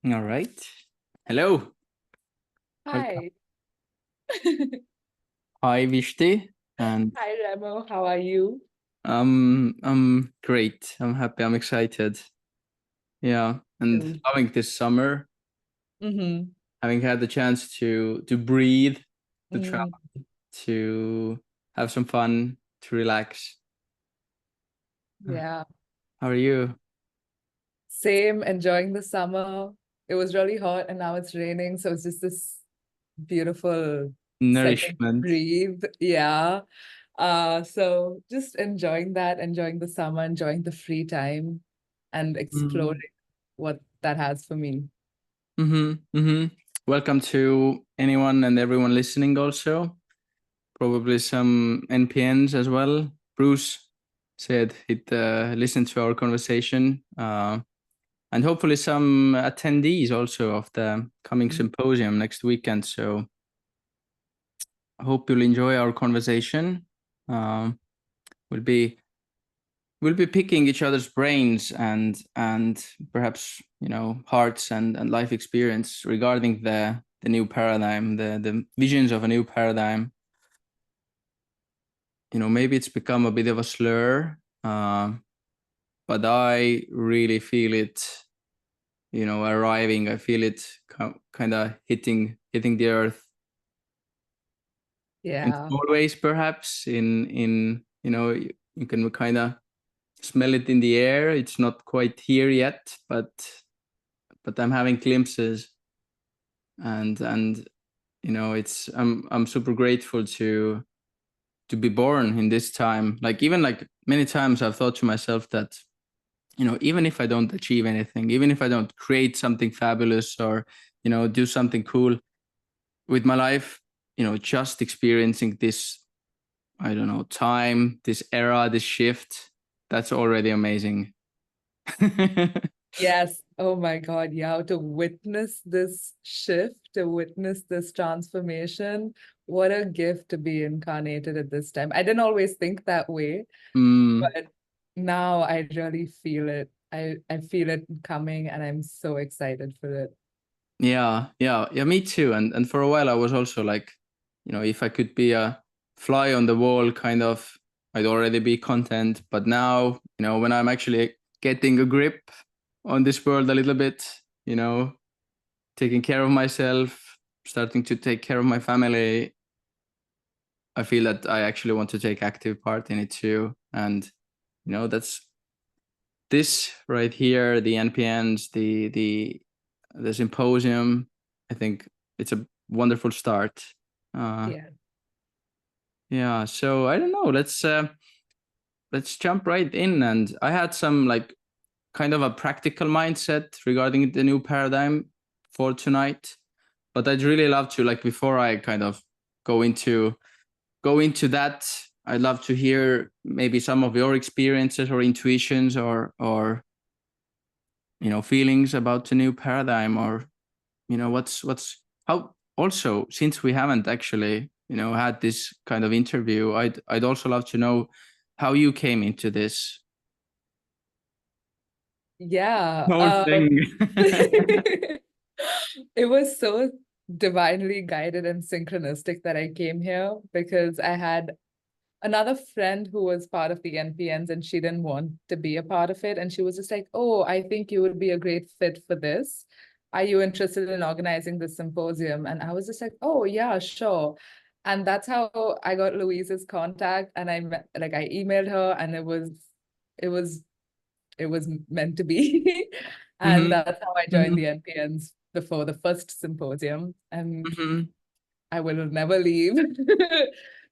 All right. Hello. Welcome. Hi. Hi, Vyushti. And Hi, Remo. How are you? I'm great. I'm happy. I'm excited. Yeah. And Good. loving this summer, Mm-hmm. having had the chance to breathe, to travel, Mm, to have some fun, to relax. yeah. How are you? Same, enjoying the summer. It was really hot and now it's raining. So it's just this beautiful second to Nourishment. breathe. Yeah. So just enjoying that, enjoying the summer, enjoying the free time and Mm-hmm. exploring what that has for me. Mm-hmm. Welcome to anyone and everyone listening also. Probably some NPNs as well. Bruce said he'd listen to our conversation, and hopefully some attendees also of the coming symposium next weekend. So I hope you'll enjoy our conversation. Um, we'll be we'll be picking each other's brains and perhaps hearts and life experience regarding the new paradigm, the visions of a new paradigm. Maybe it's become a bit of a slur, but I really feel it, arriving. I feel it kind of hitting the earth in Yeah. small ways, perhaps. You can kind of smell it in the air. It's not quite here yet, but I'm having glimpses, and it's I'm super grateful to be born in this time. Like even like many times I've thought to myself that even if I don't achieve anything, even if I don't create something fabulous or do something cool with my life, just experiencing this, I don't know, time, this era, this shift, that's already amazing. Yes. Oh my God. Yeah. To witness this shift, to witness this transformation, what a gift to be incarnated at this time. I didn't always think that way, mm, but now I really feel it. I feel it coming and I'm so excited for it. yeah, me too. And for a while I was also like, if I could be a fly on the wall, kind of, I'd already be content. But now, when I'm actually getting a grip on this world a little bit, taking care of myself, starting to take care of my family, I feel that I actually want to take active part in it too. And that's this right here, the NPNs, the symposium. I think it's a wonderful start. Uh, Yeah. yeah. So I don't know. Let's jump right in. And I had some like kind of a practical mindset regarding the new paradigm for tonight, but I'd really love to, like, before I kind of go into that, I'd love to hear maybe some of your experiences or intuitions or feelings about the new paradigm, or what's how. Also, since we haven't actually had this kind of interview, I'd also love to know how you came into this Yeah. whole thing. It was so divinely guided and synchronistic that I came here because I had another friend who was part of the NPNs and she didn't want to be a part of it. And she was just like, oh, I think you would be a great fit for this. Are you interested in organizing this symposium? And I was just like, oh, yeah, sure. And that's how I got Louise's contact. And I emailed her and it was, it was meant to be. And Hmm. that's how I joined Hmm. the NPNs before the first symposium. And Hmm. I will never leave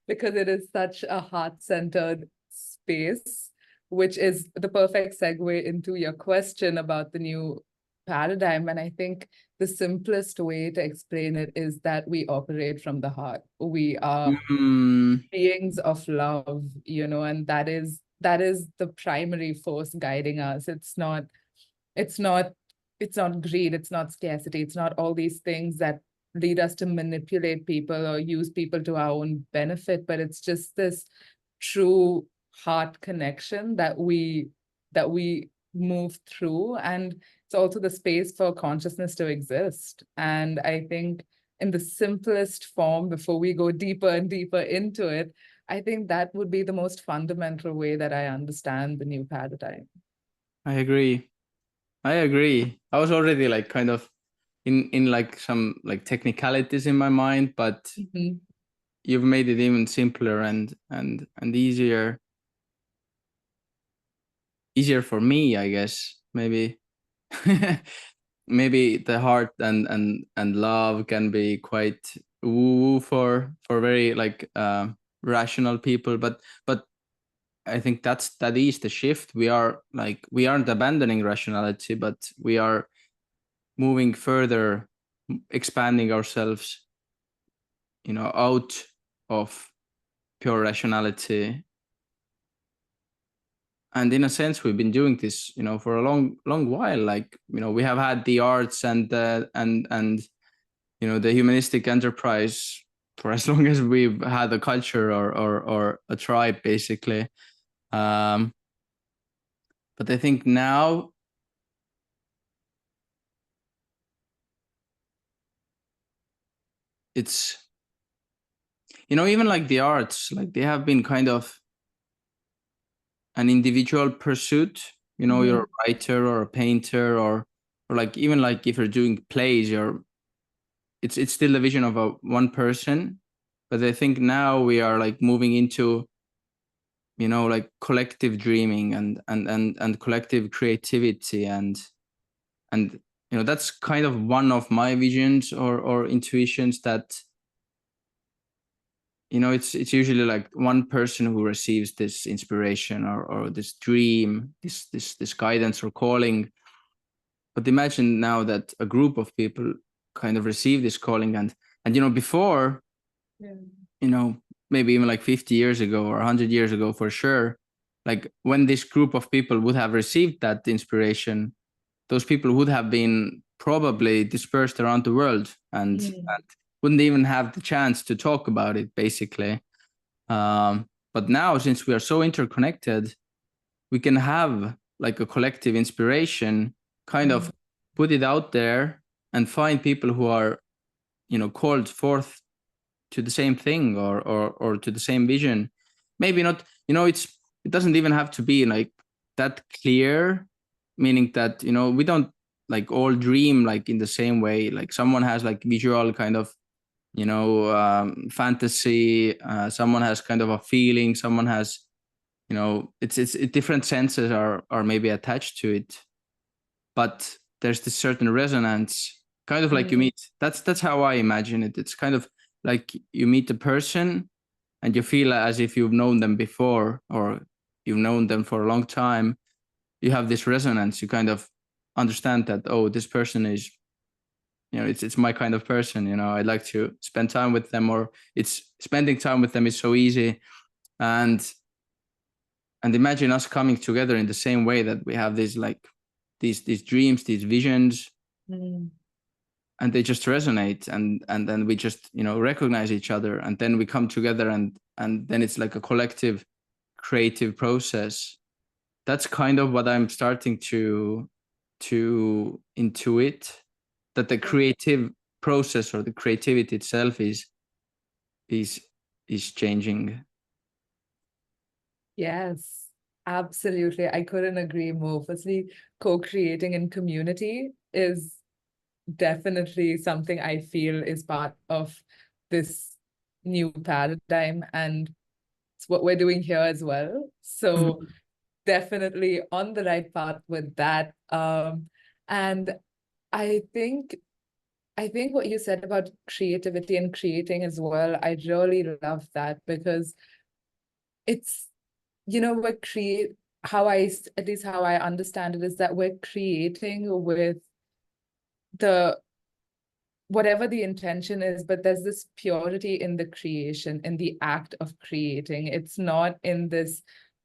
because it is such a heart-centered space, which is the perfect segue into your question about the new paradigm. And I think the simplest way to explain it is that we operate from the heart. We are Hmm. beings of love, and that is the primary force guiding us. It's not it's not greed, it's not scarcity, it's not all these things that lead us to manipulate people or use people to our own benefit, but it's just this true heart connection that we move through, and it's also the space for consciousness to exist. And I think in the simplest form, before we go deeper and deeper into it, I think that would be the most fundamental way that I understand the new paradigm. I agree. I was already like kind of in like some like technicalities in my mind, but you've made it even simpler and easier for me, I guess. Maybe maybe the heart and love can be quite woo for very like rational people, but I think that is the shift. We aren't abandoning rationality, but we are moving further, expanding ourselves, out of pure rationality. And in a sense, we've been doing this, for a long while. Like, we have had the arts and the humanistic enterprise for as long as we've had a culture or a tribe, basically. But I think now it's, even like the arts, like they have been kind of an individual pursuit. You're a writer or a painter or like even like if you're doing plays, it's still the vision of one person. But I think now we are like moving into, like collective dreaming and collective creativity and that's kind of one of my visions or intuitions, that it's usually like one person who receives this inspiration or this dream, this guidance or calling. But imagine now that a group of people kind of receive this calling and before, maybe even like 50 years ago or 100 years ago, for sure, like when this group of people would have received that inspiration, those people would have been probably dispersed around the world and wouldn't even have the chance to talk about it, basically. But now, since we are so interconnected, we can have like a collective inspiration, kind of put it out there and find people who are, called forth to the same thing or to the same vision. Maybe not, it doesn't even have to be like that clear, meaning that, we don't like all dream like in the same way. Like someone has like visual kind of, fantasy, someone has kind of a feeling, someone has, it's different senses are maybe attached to it, but there's this certain resonance, kind of like you meet, that's how I imagine it. It's kind of like you meet a person and you feel as if you've known them before or you've known them for a long time. You have this resonance, you kind of understand that, oh, this person is, it's my kind of person, I'd like to spend time with them, or it's spending time with them is so easy. And imagine us coming together in the same way, that we have these like these dreams, these visions, and they just resonate, and then we just recognize each other, and then we come together, and then it's like a collective creative process. That's kind of what I'm starting to intuit, that the creative process or the creativity itself is changing. Yes, absolutely. I couldn't agree more. Firstly, co-creating in community is definitely something I feel is part of this new paradigm, and it's what we're doing here as well. So definitely on the right path with that. And I think what you said about creativity and creating as well, I really love that, because it's, we're at least how I understand it is that we're creating with whatever the intention is, but there's this purity in the creation, in the act of creating. It's not in this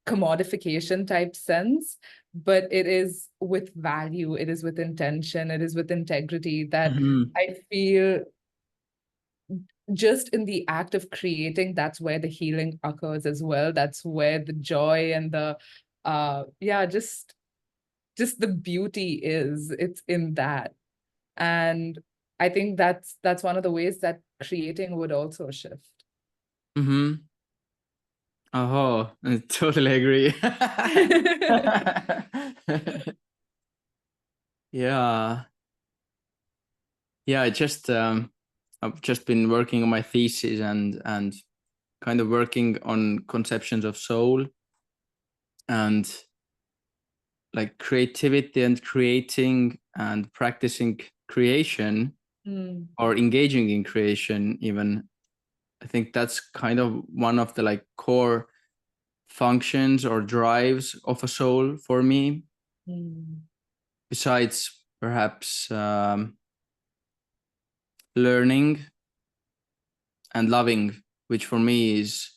commodification type sense, but it is with value, it is with intention, it is with integrity, that I feel just in the act of creating, that's where the healing occurs as well. That's where the joy and the just just the beauty is, it's in that. And I think that's one of the ways that creating would also shift. Mm-hmm. Oh, I totally agree. Yeah. Yeah, I've just been working on my thesis and kind of working on conceptions of soul and like creativity and creating and practicing creation or engaging in creation even. I think that's kind of one of the like core functions or drives of a soul for me. Besides perhaps learning and loving, which for me is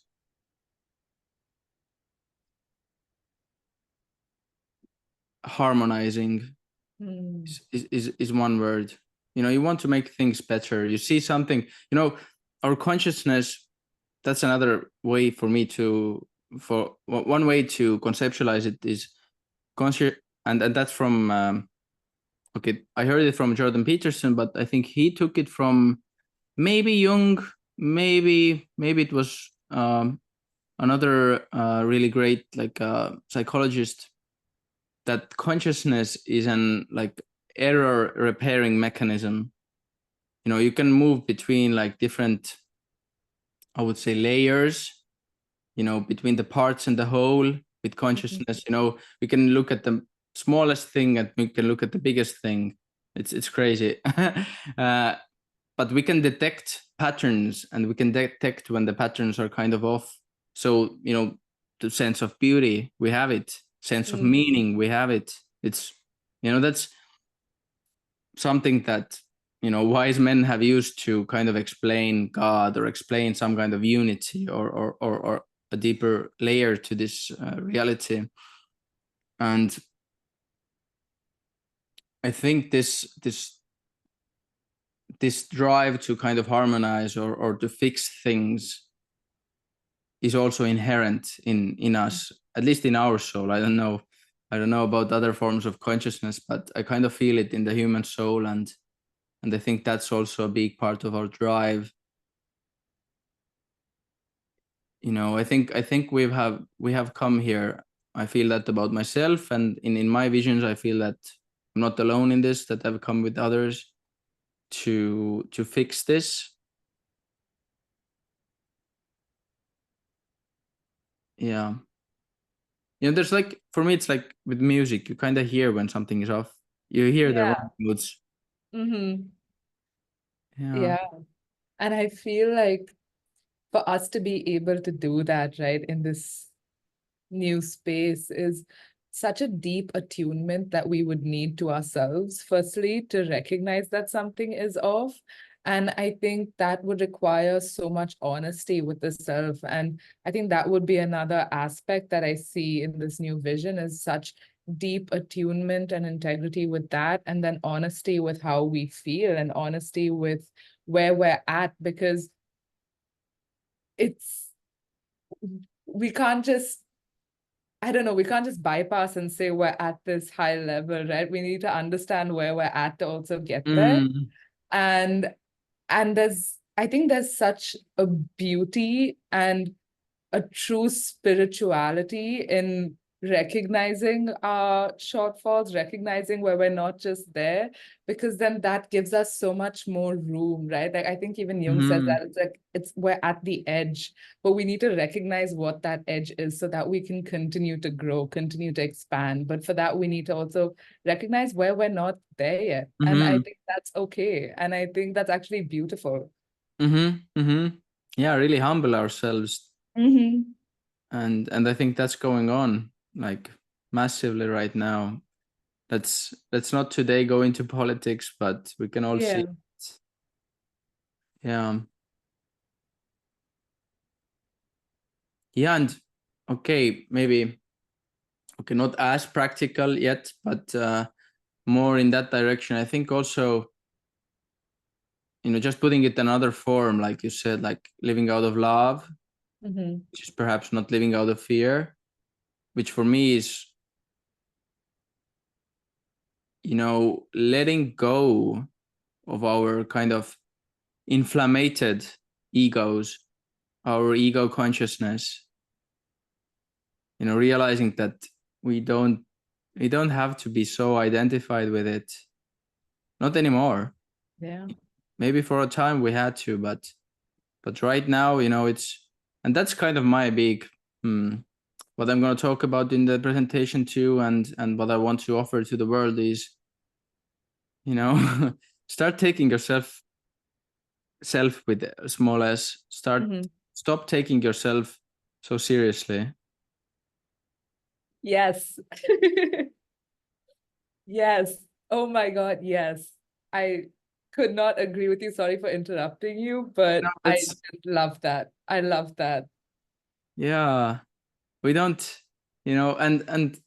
harmonizing, is one word. You know, you want to make things better. You see something, you know, our consciousness, that's another way for me to, for one way to conceptualize it is conscious. And that's from, okay, I heard it from Jordan Peterson, but I think he took it from maybe Jung, maybe it was another really great like psychologist, that consciousness is an like error repairing mechanism. You know, you can move between like different, I would say, layers, you know, between the parts and the whole with consciousness. You know, we can look at the smallest thing and we can look at the biggest thing. It's crazy. But we can detect patterns and we can detect when the patterns are kind of off. So, you know, the sense of beauty, we have it. Sense of meaning, we have it. It's, you know, that's something that, you know, wise men have used to kind of explain God or explain some kind of unity or a deeper layer to this reality. And I think this drive to kind of harmonize or to fix things is also inherent in us, at least in our soul. I don't know about other forms of consciousness, but I kind of feel it in the human soul, and I think that's also a big part of our drive. You know, I think we have come here. I feel that about myself, and in my visions, I feel that I'm not alone in this, that I've come with others to fix this. Yeah. You know, there's like, for me, it's like with music, you kind of hear when something is off. You hear the wrong notes. Yeah. Yeah. And I feel like for us to be able to do that, right, in this new space is such a deep attunement that we would need to ourselves, firstly, to recognize that something is off. And I think that would require so much honesty with the self. And I think that would be another aspect that I see in this new vision, is such deep attunement and integrity with that, and then honesty with how we feel and honesty with where we're at, because it's, we can't just, I don't know, we can't just bypass and say we're at this high level, right? We need to understand where we're at to also get there. And I think there's such a beauty and a true spirituality in recognizing our shortfalls, recognizing where we're not just there, because then that gives us so much more room, right? Like I think even Jung says that it's like we're at the edge, but we need to recognize what that edge is so that we can continue to grow, continue to expand. But for that, we need to also recognize where we're not there yet. And I think that's okay. And I think that's actually beautiful. Yeah, really humble ourselves. And I think that's going on like massively right now. Let's not today go into politics, but we can all see it. Yeah. Yeah, and okay, maybe okay, not as practical yet, but more in that direction. I think also, you know, just putting it another form, like you said, like living out of love, which is perhaps not living out of fear, which for me is letting go of our kind of inflamed egos, our ego consciousness, realizing that we don't have to be so identified with it. Not anymore. Yeah. Maybe for a time we had to, but right now, and that's kind of my big what I'm going to talk about in the presentation too, and what I want to offer to the world is, start taking yourself with a small s. Stop taking yourself so seriously. Yes. Yes. Oh my God, yes. I could not agree with you. Sorry for interrupting you, but I just love that. I love that. Yeah. We don't, and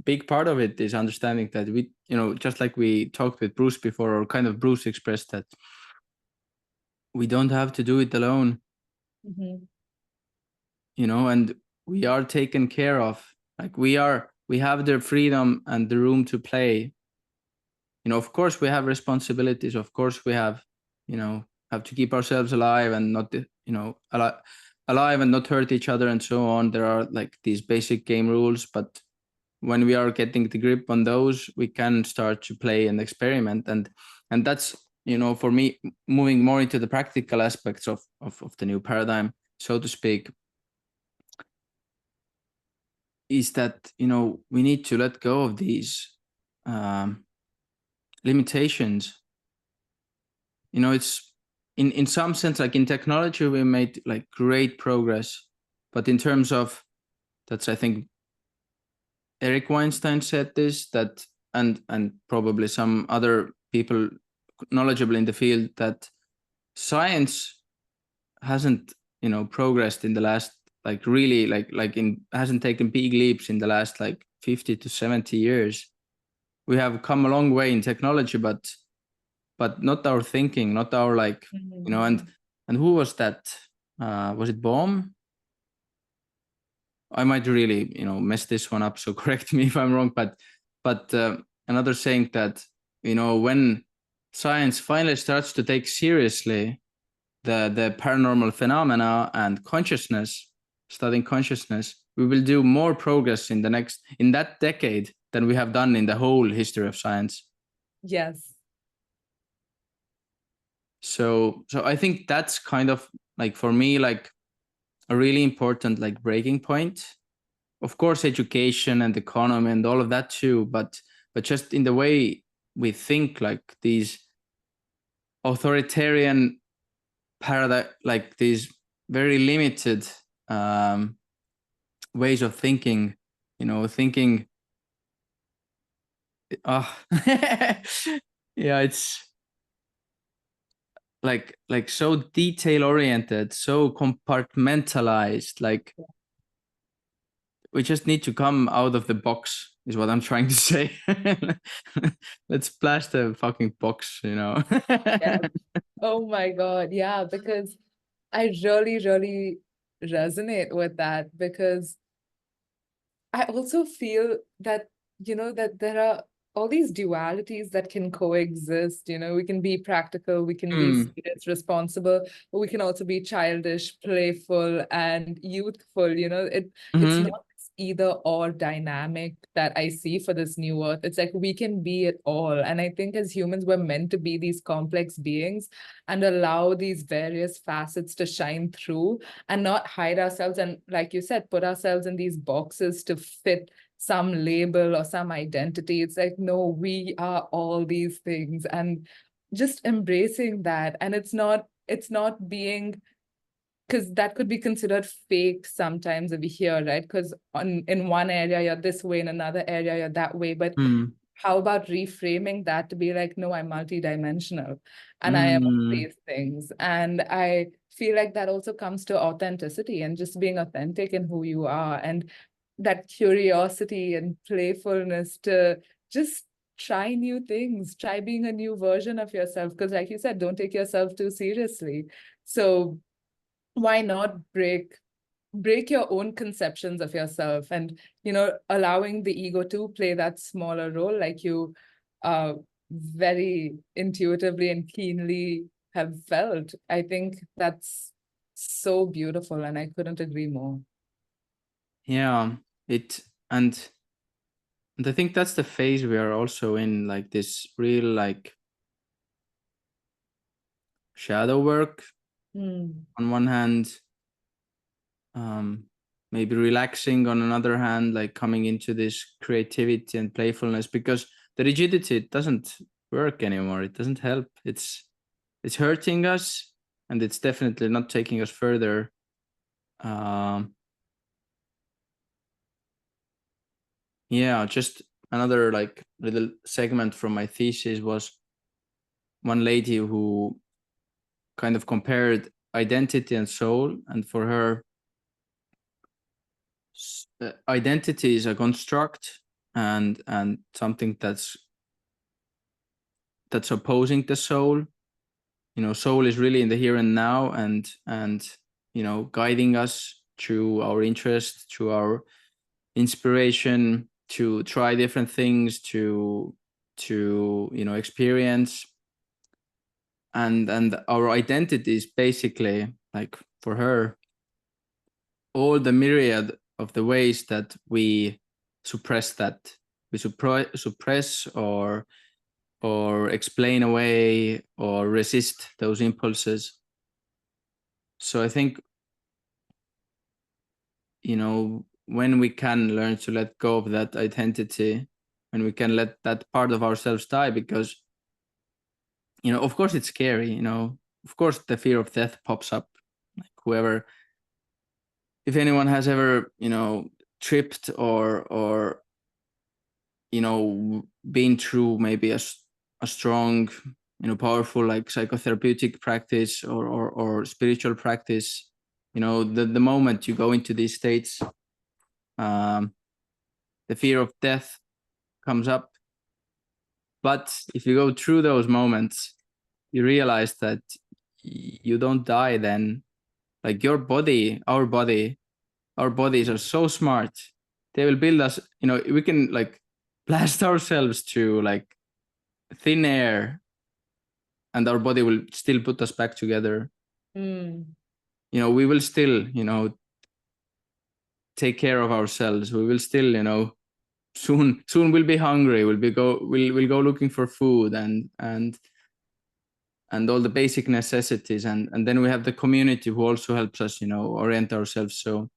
big part of it is understanding that we, just like we talked with Bruce before, or kind of Bruce expressed that we don't have to do it alone. And we are taken care of. Like we have the freedom and the room to play. Of course we have responsibilities. Of course we have to keep ourselves alive and not, alive and not hurt each other and so on. There are like these basic game rules, but when we are getting the grip on those, we can start to play and experiment. And that's, for me, moving more into the practical aspects of the new paradigm, so to speak, is that, we need to let go of these limitations. It's in some sense, like in technology, we made like great progress, but in terms of, that's, I think, Eric Weinstein said this, that, and probably some other people knowledgeable in the field, that science hasn't, progressed in the last, like really, hasn't taken big leaps in the last like 50 to 70 years. We have come a long way in technology, but not our thinking, not our and who was that? Was it Bohm? I might really, mess this one up, so correct me if I'm wrong. But another saying that, when science finally starts to take seriously the paranormal phenomena and consciousness, studying consciousness, we will do more progress in that decade than we have done in the whole history of science. Yes. So I think that's kind of like, for me, like a really important like breaking point. Of course, education and economy and all of that too, but just in the way we think, like these authoritarian paradigm, like these very limited ways of thinking, thinking. Yeah, it's like so detail oriented, so compartmentalized. Like we just need to come out of the box, is what I'm trying to say. Let's blast the fucking box, Yeah. Oh my God. Yeah, because I really, really resonate with that, because I also feel that, that there are all these dualities that can coexist. We can be practical, we can be serious, responsible, but we can also be childish, playful, and youthful. It's not either or dynamic that I see for this new earth. It's like we can be it all. And I think as humans, we're meant to be these complex beings and allow these various facets to shine through and not hide ourselves. And like you said, put ourselves in these boxes to fit some label or some identity. It's like, no, we are all these things, and just embracing that. And it's not being, because that could be considered fake sometimes over here, right? Because in one area you're this way, in another area you're that way. But how about reframing that to be like, no, I'm multidimensional and I am all these things. And I feel like that also comes to authenticity and just being authentic in who you are, and that curiosity and playfulness to just try new things, try being a new version of yourself. Because like you said, don't take yourself too seriously. So why not break your own conceptions of yourself, and allowing the ego to play that smaller role, like you very intuitively and keenly have felt. I think that's so beautiful, and I couldn't agree more. Yeah, and I think that's the phase we are also in, like this real like shadow work Mm. on one hand, maybe relaxing on another hand, like coming into this creativity and playfulness, because the rigidity, it doesn't work anymore. It doesn't help. It's hurting us, and it's definitely not taking us further. Yeah, just another like little segment from my thesis was one lady who kind of compared identity and soul, and for her, identity is a construct and something that's opposing the soul. You know, soul is really in the here and now, and you know, guiding us through our interest, through our inspiration to try different things, to you know, experience. And our identity is basically, like, for her, all the myriad of the ways that we suppress that, we suppress or explain away or resist those impulses. So I think, you know, when we can learn to let go of that identity, when we can let that part of ourselves die, because, you know, of course it's scary, you know, of course the fear of death pops up. Like, whoever, if anyone has ever, you know, tripped or you know, been through maybe a strong, you know, powerful like psychotherapeutic practice or spiritual practice, you know, the moment you go into these states, the fear of death comes up. But if you go through those moments, you realize that you don't die then. Like, your body, our bodies are so smart. They will build us, you know, we can like blast ourselves to like thin air, and our body will still put us back together. Mm. You know, we will still, you know, take care of ourselves. We will still, you know, soon we'll be hungry. We'll go looking for food and all the basic necessities, and then we have the community who also helps us, you know, orient ourselves. So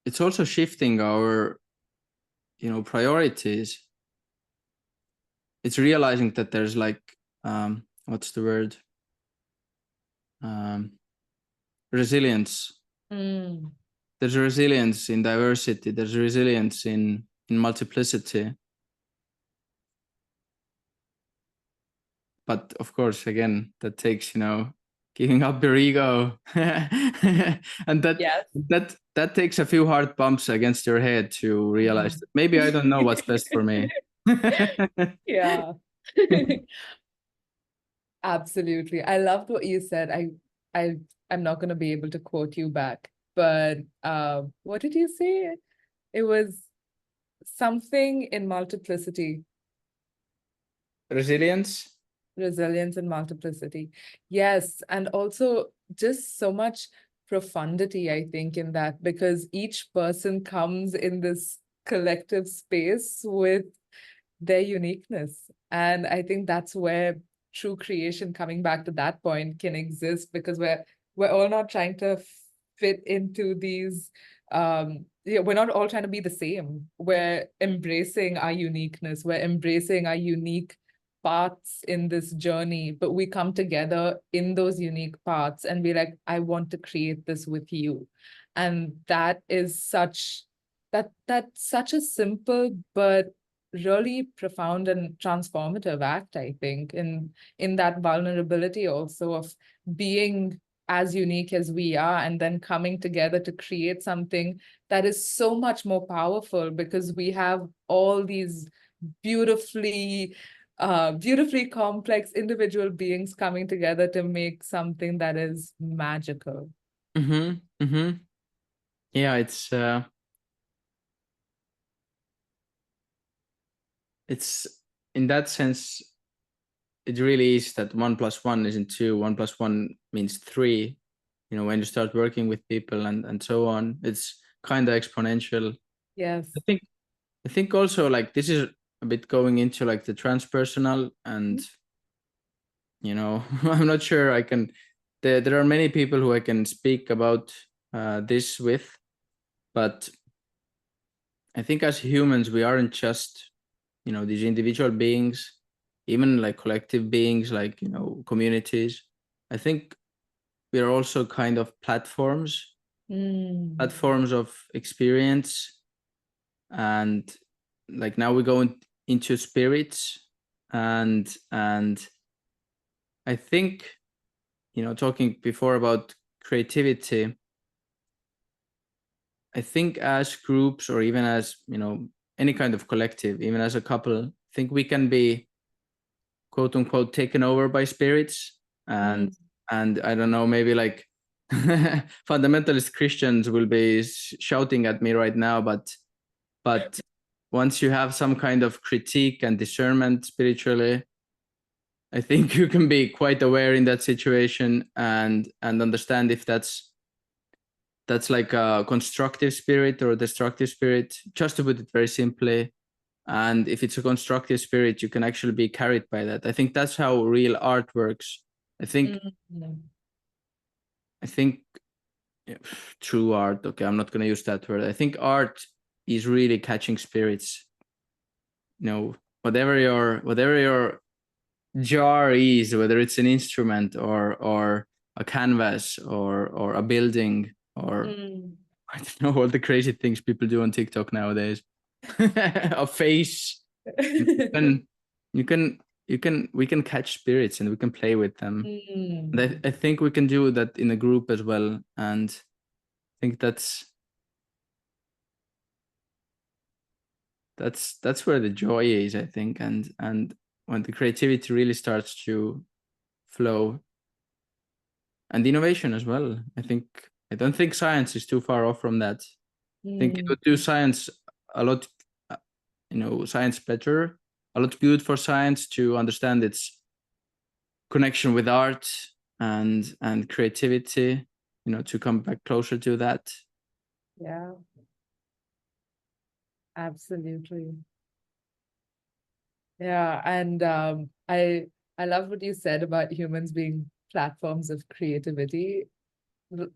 it's also shifting our, you know, priorities. It's realizing that there's like, what's the word, resilience. Mm. There's resilience in diversity, there's resilience in multiplicity. But of course, again, that takes, you know, giving up your ego. And Yes. that takes a few hard bumps against your head to realize that maybe I don't know what's best for me. Yeah. Absolutely. I loved what you said. I'm not going to be able to quote you back, but what did you say? It was something in multiplicity. Resilience. Resilience and multiplicity. Yes. And also just so much profundity, I think, in that, because each person comes in this collective space with their uniqueness. And I think that's where true creation, coming back to that point, can exist, because we're all not trying to fit into these yeah, we're not all trying to be the same. We're embracing our uniqueness, we're embracing our unique parts in this journey, but we come together in those unique parts and be like, I want to create this with you. And that is that's such a simple but really profound and transformative act, I think, in that vulnerability also of being as unique as we are, and then coming together to create something that is so much more powerful, because we have all these beautifully beautifully complex individual beings coming together to make something that is magical. Mm-hmm. Mm-hmm. Yeah, it's it's in that sense, it really is that 1 + 1 isn't 2. 1 + 1 means 3. You know, when you start working with people and so on, it's kind of exponential. Yes. I think also like this is a bit going into like the transpersonal, and you know, I'm not sure I can. There are many people who I can speak about this with, but I think as humans we aren't just, you know, these individual beings, even like collective beings, like, you know, communities. I think we are also kind of platforms of experience, and like now we go into spirits, and I think, you know, talking before about creativity, I think as groups, or even as, you know, any kind of collective, even as a couple, I think we can be quote unquote taken over by spirits. And I don't know, maybe like fundamentalist Christians will be shouting at me right now, but once you have some kind of critique and discernment spiritually, I think you can be quite aware in that situation and understand if that's like a constructive spirit or a destructive spirit, just to put it very simply. And if it's a constructive spirit, you can actually be carried by that. I think that's how real art works. I think yeah, true art, okay, I'm not going to use that word. I think art is really catching spirits. You know, whatever your jar is, whether it's an instrument or a canvas or a building, or I don't know, all the crazy things people do on TikTok nowadays. A face. You can we can catch spirits and we can play with them. And I think we can do that in a group as well. And I think that's where the joy is, I think, and when the creativity really starts to flow, and innovation as well. I don't think science is too far off from that. I think it would do science a lot, you know, science better, a lot good for science to understand its connection with art and creativity, you know, to come back closer to that. Yeah, absolutely. Yeah, and I love what you said about humans being platforms of creativity.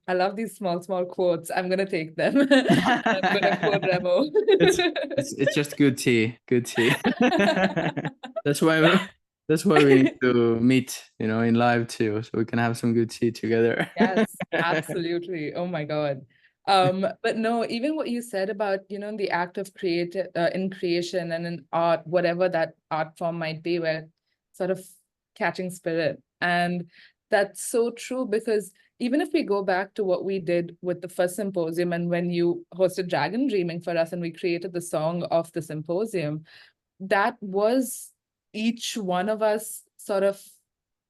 I love these small quotes. I'm gonna take them. I'm gonna quote Remo. It's just good tea, good tea. That's why we need to meet, you know, in live too, so we can have some good tea together. Yes, absolutely. Oh my God. But no, even what you said about, you know, the act of in creation and in art, whatever that art form might be, where sort of catching spirit. And that's so true, because even if we go back to what we did with the first symposium, and when you hosted Dragon Dreaming for us and we created the song of the symposium, that was each one of us sort of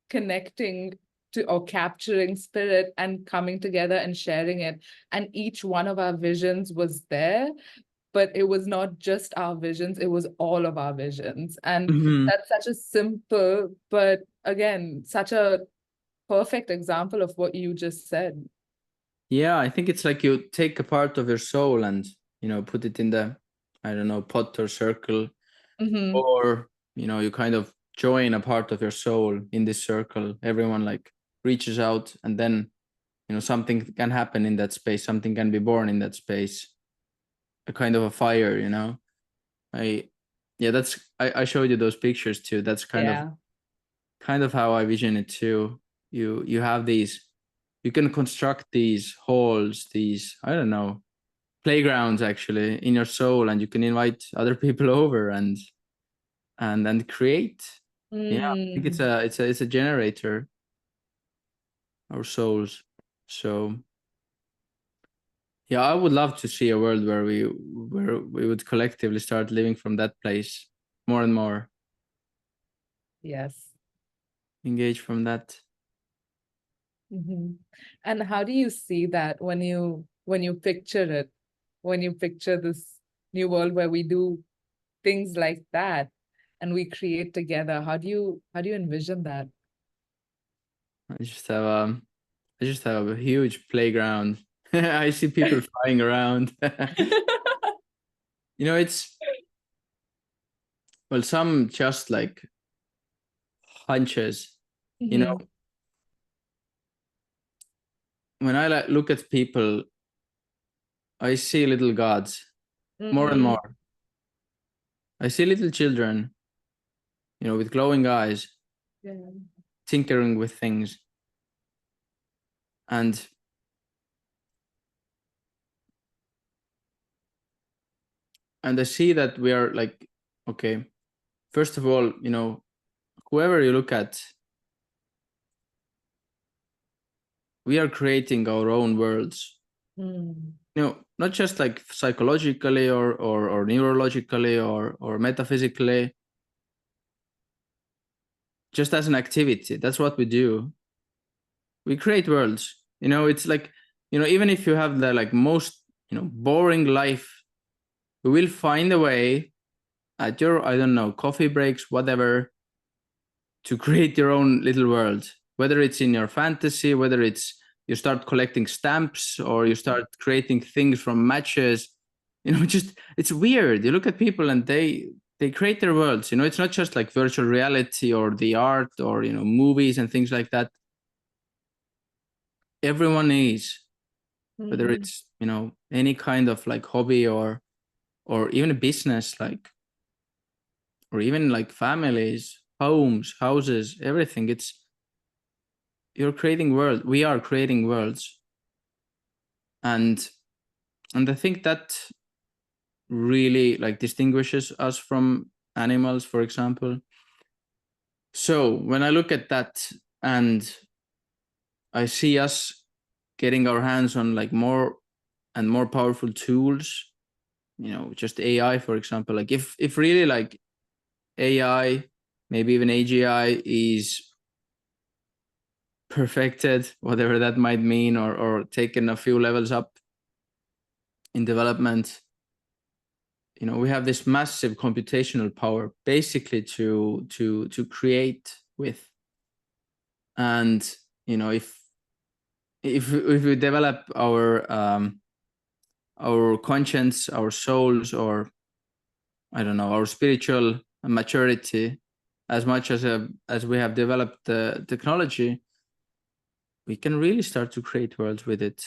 connecting to or capturing spirit and coming together and sharing it. And each one of our visions was there, but it was not just our visions, it was all of our visions. And that's such a simple, but again, such a perfect example of what you just said. Yeah, I think it's like you take a part of your soul and, you know, put it in the, I don't know, pot or circle, or, you know, you kind of join a part of your soul in this circle. Everyone like reaches out, and then, you know, something can happen in that space, something can be born in that space, a kind of a fire, you know. I showed you those pictures too. That's kind of how I vision it too. You have these, you can construct these halls, these, I don't know, playgrounds actually in your soul, and you can invite other people over and create. Yeah, I think it's a generator, our souls. So yeah, I would love to see a world where we would collectively start living from that place more and more. Yes. Engage from that. And how do you see that when you picture it, when you picture this new world where we do things like that? and we create together. How do you envision that? I just have a huge playground. I see people flying around. You know, it's, well, some just like hunches. You know, when I look at people, I see little gods more and more. I see little children, you know, with glowing eyes, tinkering with things. And I see that we are like, okay, first of all, you know, whoever you look at, we are creating our own worlds. You know, not just like psychologically or neurologically or metaphysically, just as an activity. That's what we do. We create worlds. You know, it's like, you know, even if you have the like most, you know, boring life, you will find a way at your, I don't know, coffee breaks, whatever, to create your own little world, whether it's in your fantasy, whether it's you start collecting stamps or you start creating things from matches. You know, just, it's weird. You look at people and they create their worlds. You know, it's not just like virtual reality or the art or, you know, movies and things like that. Everyone is, whether it's, you know, any kind of like hobby or even a business, like, or even like families, homes, houses, everything. It's, you're creating world. We are creating worlds. And I think that really like distinguishes us from animals, for example. So when I look at that and I see us getting our hands on like more and more powerful tools, you know, just AI, for example, like if really like AI, maybe even AGI is perfected, whatever that might mean, or taken a few levels up in development, you know, we have this massive computational power basically to create with. And, you know, if we develop our conscience, our souls, or I don't know, our spiritual maturity, as much as we have developed the technology, we can really start to create worlds with it.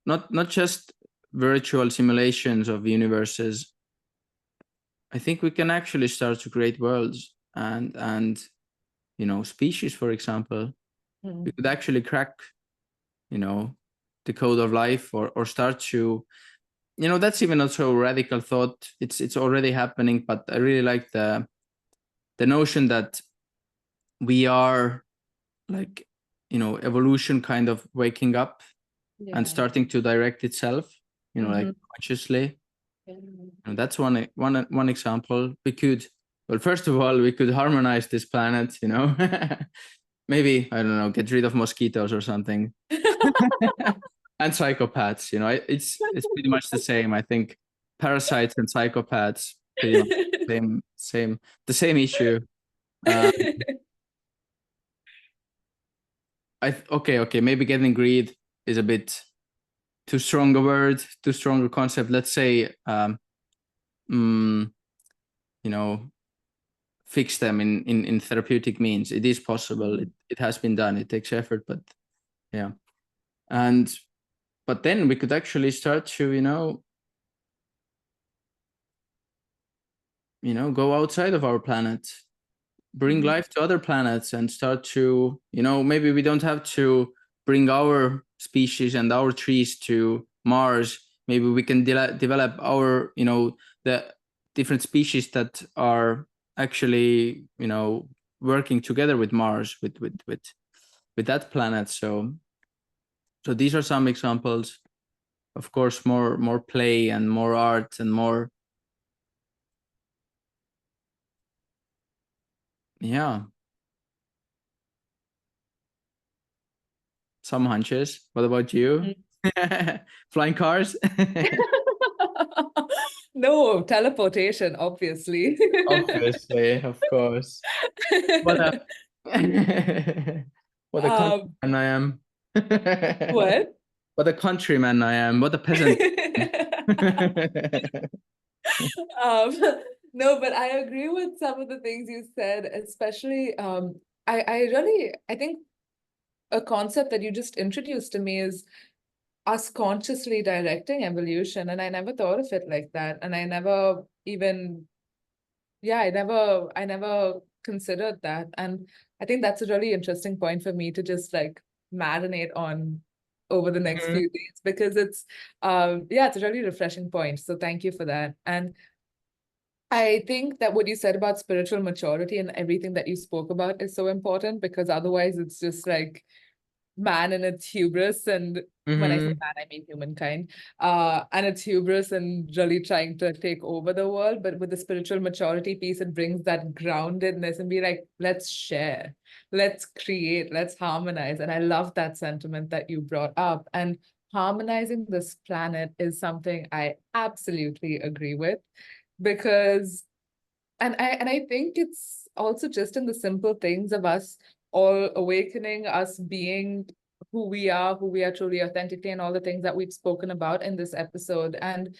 Not just virtual simulations of universes. I think we can actually start to create worlds and you know, species, for example. We could actually crack, you know, the code of life or start to, you know, that's even not so radical thought. It's already happening, but I really like the notion that we are like, you know, evolution kind of waking up and starting to direct itself, you know, like consciously. And that's one example. We could, well, first of all, we could harmonize this planet, you know. Maybe, I don't know, get rid of mosquitoes or something. And psychopaths, you know, it's pretty much the same. I think parasites and psychopaths, pretty much the same issue. Okay, maybe getting greed is a bit too strong a word, too strong a concept. Let's say, you know, fix them in therapeutic means. It is possible. It has been done. It takes effort, but yeah. But then we could actually start to, you know, go outside of our planet, bring life to other planets and start to, you know, maybe we don't have to bring our species and our trees to Mars. Maybe we can develop our, you know, the different species that are actually, you know, working together with Mars, with that planet. So these are some examples. Of course, more play and more art and more, yeah, some hunches. What about you? Flying cars? No, teleportation, obviously. Obviously, of course. What a what a Um, countryman I am. what? What a countryman I am. What a peasant. Um, no, but I agree with some of the things you said, especially I think a concept that you just introduced to me is us consciously directing evolution. And I never thought of it like that. And I never even, yeah, I never considered that. And I think that's a really interesting point for me to just like marinate on over the next Mhm. few days, because it's yeah, it's a really refreshing point. So thank you for that. And I think that what you said about spiritual maturity and everything that you spoke about is so important, because otherwise it's just like man and its hubris. And when I say Mhm. man, I mean humankind, and its hubris and really trying to take over the world. But with the spiritual maturity piece, it brings that groundedness and be like, let's share, let's create, let's harmonize. And I love that sentiment that you brought up. And harmonizing this planet is something I absolutely agree with, because and I think it's also just in the simple things of us all awakening, us being who we are truly authentically, and all the things that we've spoken about in this episode. And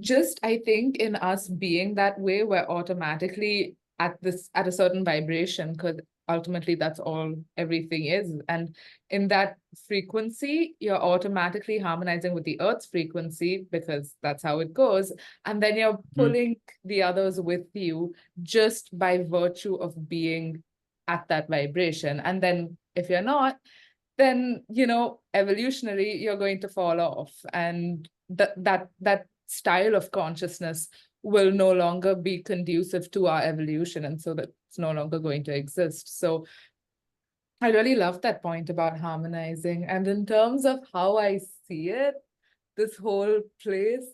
just I think in us being that way, we're automatically at a certain vibration, because ultimately that's all everything is. And in that frequency, you're automatically harmonizing with the earth's frequency, because that's how it goes. And then you're Mhm. pulling the others with you just by virtue of being at that vibration. And then if you're not, then evolutionary you're going to fall off, and that style of consciousness will no longer be conducive to our evolution, and so that's no longer going to exist. So I really love that point about harmonizing. And in terms of how I see it, this whole place,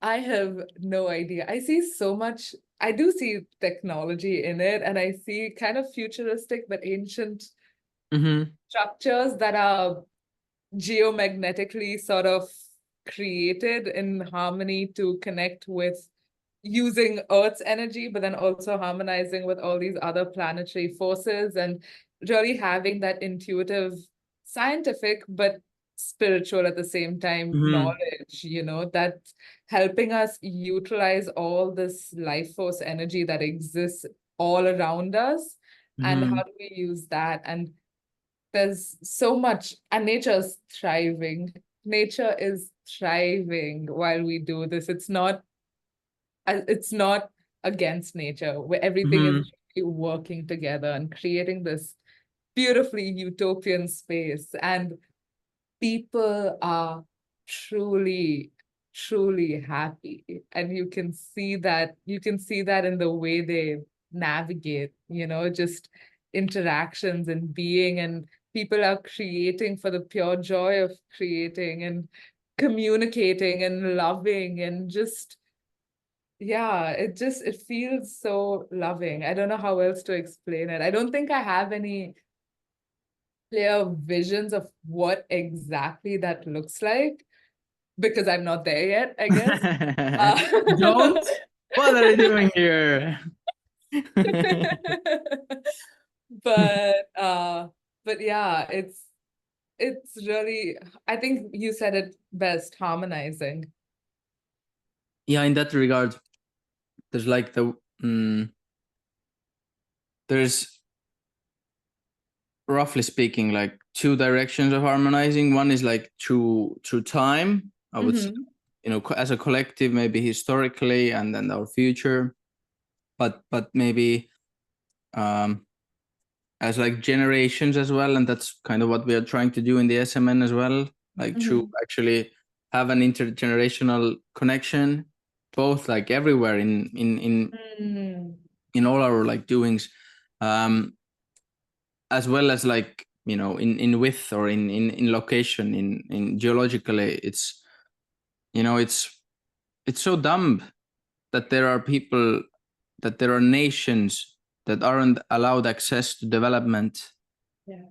I have no idea. I see so much. I do see technology in it, and I see kind of futuristic but ancient Mhm. structures that are geomagnetically sort of created in harmony to connect with using Earth's energy, but then also harmonizing with all these other planetary forces, and really having that intuitive, scientific, but spiritual at the same time Mhm. knowledge, that's helping us utilize all this life force energy that exists all around us. And how Mhm. do we use that? And there's so much, and nature's thriving. Nature is thriving while we do this. It's not against nature, where everything is Mhm. really working together and creating this beautifully utopian space. And people are truly, truly happy. And you can see that in the way they navigate, just interactions and being. And people are creating for the pure joy of creating and communicating and loving, and just yeah, it feels so loving. I don't know how else to explain it. I don't think I have any clear visions of what exactly that looks like, because I'm not there yet, I guess. Don't? What are you doing here? but uh but yeah, it's really, I think you said it best, harmonizing. Yeah, in that regard, there's like there's roughly speaking like two directions of harmonizing. One is like through time, I would say, Hmm. as a collective, maybe historically, and then our future, but maybe um as like generations as well. And that's kind of what we are trying to do in the SMN as well, like to Hmm. actually have an intergenerational connection, both like everywhere Mm. in all our like doings, um as well as like in width, or in location, in geologically. It's it's so dumb that there are people, that there are nations that aren't allowed access to development Yeah.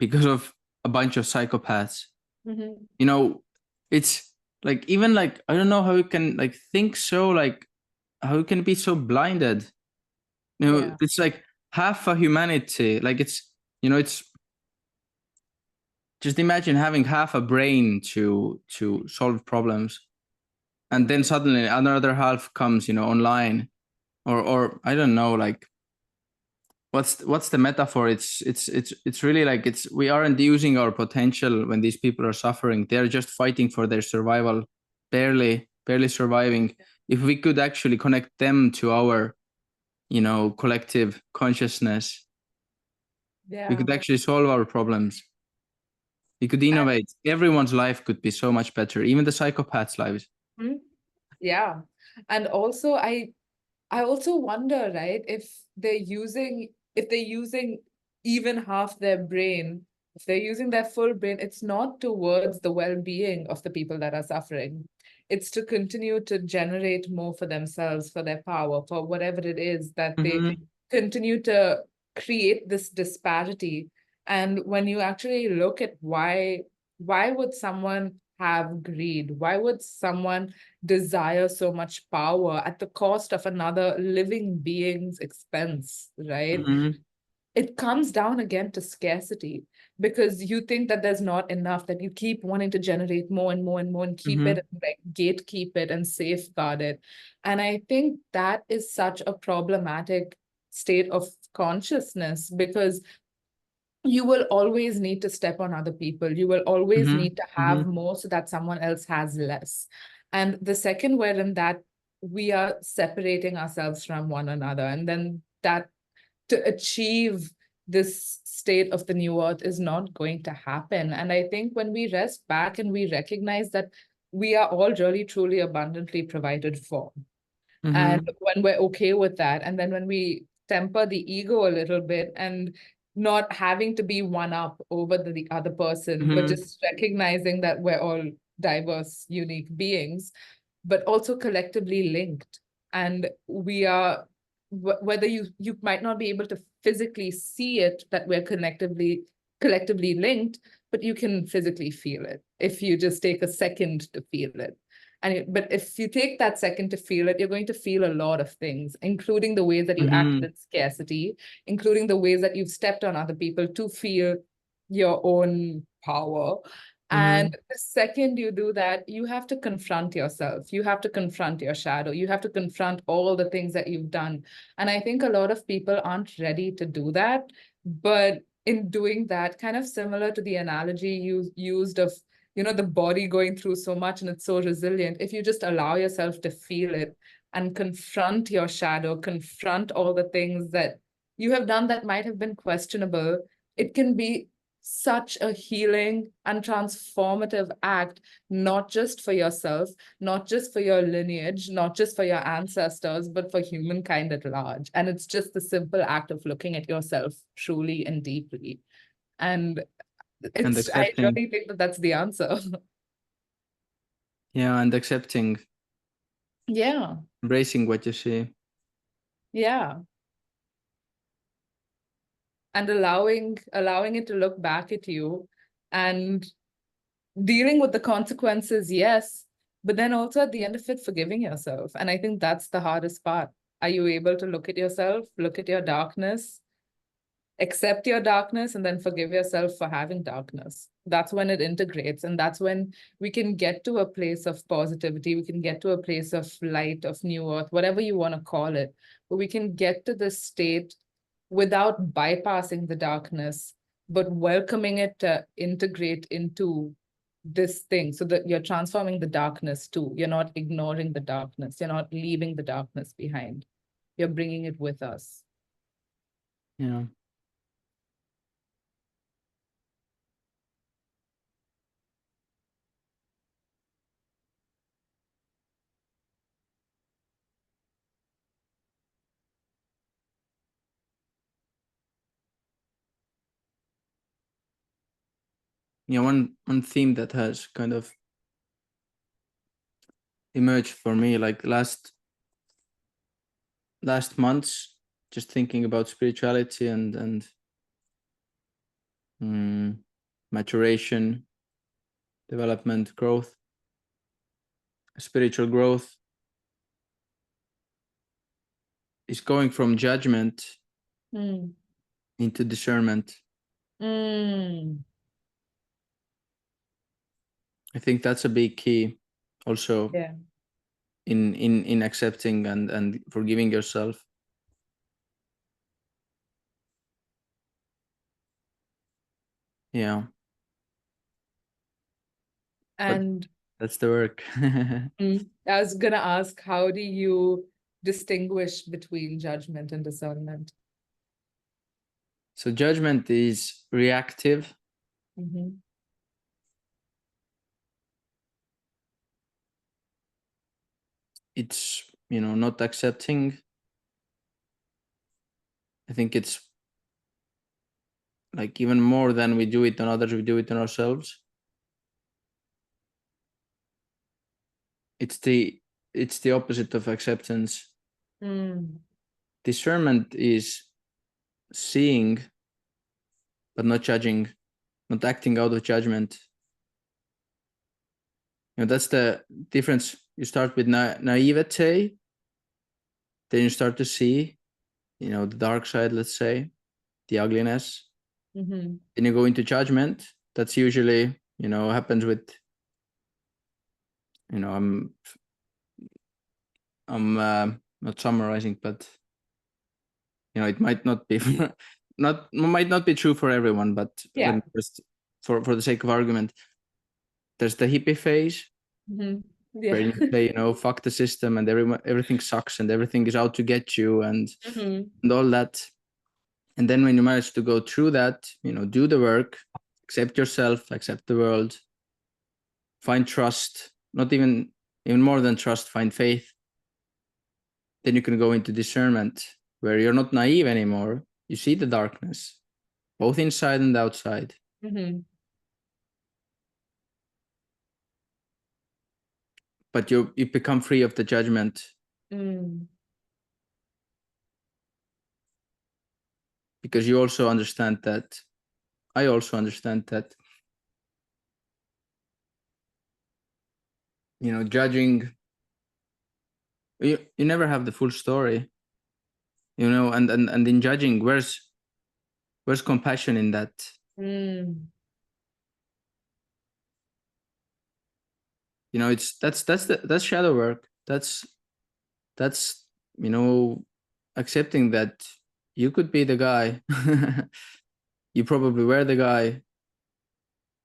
because of a bunch of psychopaths. Hmm. you know it's like even like I don't know how you can like think so, like how you can be so blinded. You know, Yeah. it's like half a humanity. Like it's, you know, it's just imagine having half a brain to solve problems, and then suddenly another half comes, you know, online, or I don't know, like what's the metaphor? It's really like we aren't using our potential when these people are suffering. They're just fighting for their survival, barely surviving. If we could actually connect them to our, you know, collective consciousness, we Yeah. could actually solve our problems. We could And innovate. Everyone's life could be so much better, even the psychopaths' lives. yeah. And also I also wonder, right, if they're using even half their brain, if they're using their full brain, it's not towards the well-being of the people that are suffering. It's to continue to generate more for themselves, for their power, for whatever it is that they Mm-hmm. continue to create this disparity. And when you actually look at why would someone have greed? Why would someone desire so much power at the cost of another living being's expense, right? Mm-hmm. It comes down again to scarcity, because you think that there's not enough, that you keep wanting to generate more and more and more and keep Mm-hmm. it, and like gatekeep it and safeguard it. And I think that is such a problematic state of consciousness, because you will always need to step on other people. You will always Mm-hmm. need to Mm-hmm. have more so that someone else has less. And the second wherein that we are separating ourselves from one another, and then that to achieve this state of the new earth is not going to happen. And I think when we rest back and we recognize that we are all really truly abundantly provided for, and Mm-hmm. when we're okay with that, and then when we temper the ego a little bit and not having to be one up over the other person, but Mm-hmm. just recognizing that we're all diverse, unique beings, but also collectively linked. And we are, whether you might not be able to physically see it, that we're collectively linked, but you can physically feel it if you just take a second to feel it. But if you take that second to feel it, you're going to feel a lot of things, including the ways that you acted Mm-hmm. in scarcity, including the ways that you've stepped on other people to feel your own power. And Mm-hmm. the second you do that, you have to confront yourself. You have to confront your shadow. You have to confront all the things that you've done. And I think a lot of people aren't ready to do that. But in doing that, kind of similar to the analogy you used of, the body going through so much and it's so resilient, if you just allow yourself to feel it and confront your shadow, confront all the things that you have done that might have been questionable, it can be such a healing and transformative act, not just for yourself, not just for your lineage, not just for your ancestors, but for humankind at large. And it's just the simple act of looking at yourself truly and deeply. And And I accepting. really think that that's the answer. Yeah, and accepting, Yeah, embracing what you see. yeah. And allowing it to look back at you and dealing with the consequences, yes, but then also at the end of it, forgiving yourself. And I think that's the hardest part. Are you able to look at yourself, look at your darkness, accept your darkness, and then forgive yourself for having darkness? That's when it integrates. And that's when we can get to a place of positivity. We can get to a place of light, of new earth, whatever you want to call it. But we can get to this state without bypassing the darkness, but welcoming it to integrate into this thing, so that you're transforming the darkness too. You're not ignoring the darkness. You're not leaving the darkness behind. You're bringing it with us. Yeah. Yeah, one theme that has kind of emerged for me, like last months, just thinking about spirituality and maturation, development, growth. spiritual growth is going from judgment into discernment. I think that's a big key also in accepting and forgiving yourself. Yeah. And but that's the work. I was gonna ask, how do you distinguish between judgment and discernment? So judgment is reactive. It's, not accepting. I think it's like even more than we do it on others, we do it on ourselves. It's the opposite of acceptance. Discernment is seeing, but not judging, not acting out of judgment. That's the difference. You start with naivete, then you start to see, the dark side, let's say, the ugliness. Then you go into judgment. That's usually, happens with, I'm not summarizing, but it might not be might not be true for everyone, but let me just, for the sake of argument, there's the hippie phase where you say, fuck the system and everything sucks and everything is out to get you and all that. And then when you manage to go through that, do the work, accept yourself, accept the world, find trust, not even more than trust, find faith. Then you can go into discernment where you're not naive anymore. You see the darkness, both inside and outside. But you become free of the judgment. Because you also understand that, I also understand that, judging, you never have the full story, and in judging, where's compassion in that? That's shadow work. That's accepting that you could be the guy. You probably were the guy.